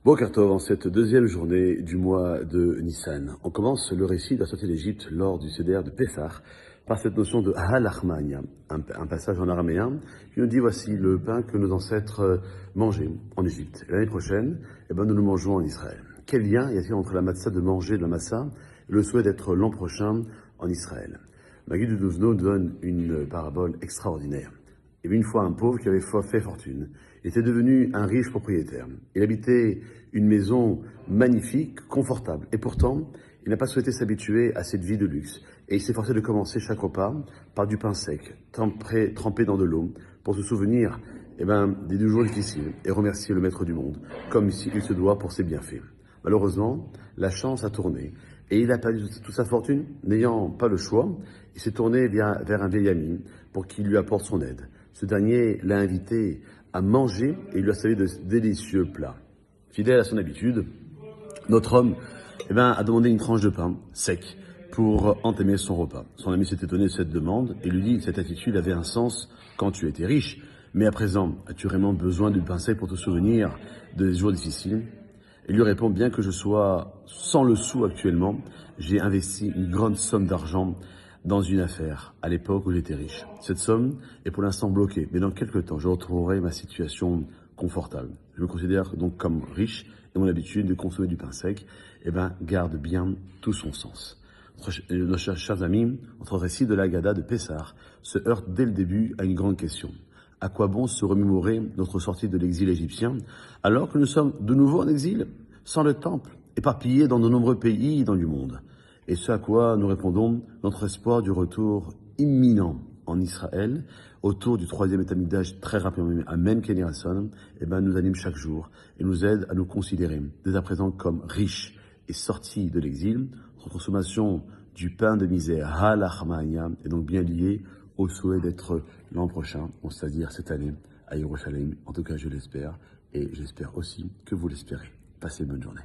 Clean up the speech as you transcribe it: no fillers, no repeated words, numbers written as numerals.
Boker Tov, en cette deuxième journée du mois de Nissan. On commence le récit de la sortie d'Égypte lors du Seder de Pessah par cette notion de Halachmania, un passage en araméen qui nous dit voici le pain que nos ancêtres mangeaient en Égypte. Et l'année prochaine, nous le mangeons en Israël. Quel lien y a-t-il entre la matzah de manger de la massa et le souhait d'être l'an prochain en Israël? Magui de Duvno donne une parabole extraordinaire. Il y avait une fois un pauvre qui avait fait fortune. Il était devenu un riche propriétaire. Il habitait une maison magnifique, confortable. Et pourtant, il n'a pas souhaité s'habituer à cette vie de luxe. Et il s'est forcé de commencer chaque repas par du pain sec, trempé dans de l'eau, pour se souvenir des 2 jours difficiles et remercier le maître du monde, comme il se doit pour ses bienfaits. Malheureusement, la chance a tourné et il a perdu toute sa fortune. N'ayant pas le choix, il s'est tourné vers un vieil ami pour qu'il lui apporte son aide. Ce dernier l'a invité à manger et il lui a servi de délicieux plats. Fidèle à son habitude, notre homme a demandé une tranche de pain sec pour entamer son repas. Son ami s'est étonné de cette demande et lui dit que cette attitude avait un sens quand tu étais riche. Mais à présent, as-tu vraiment besoin du pain sec pour te souvenir des jours difficiles? Il lui répond, bien que je sois sans le sou actuellement, j'ai investi une grande somme d'argent dans une affaire à l'époque où j'étais riche. Cette somme est pour l'instant bloquée, mais dans quelques temps, je retrouverai ma situation confortable. Je me considère donc comme riche et mon habitude de consommer du pain sec garde bien tout son sens. Nos chers amis, notre récit de l'Agada de Pessah se heurte dès le début à une grande question. À quoi bon se remémorer notre sortie de l'exil égyptien alors que nous sommes de nouveau en exil, sans le temple, éparpillés dans de nombreux pays dans du monde? Et ce à quoi nous répondons, notre espoir du retour imminent en Israël, autour du 3e Beth Amikdash très rapidement, Amen Ken Yireh Ratzon, nous anime chaque jour et nous aide à nous considérer dès à présent comme riches et sortis de l'exil. Notre consommation du pain de misère, Halachmania, est donc bien liée au souhait d'être l'an prochain, c'est-à-dire cette année, à Yerushalayim. En tout cas, je l'espère, et j'espère aussi que vous l'espérez. Passez une bonne journée.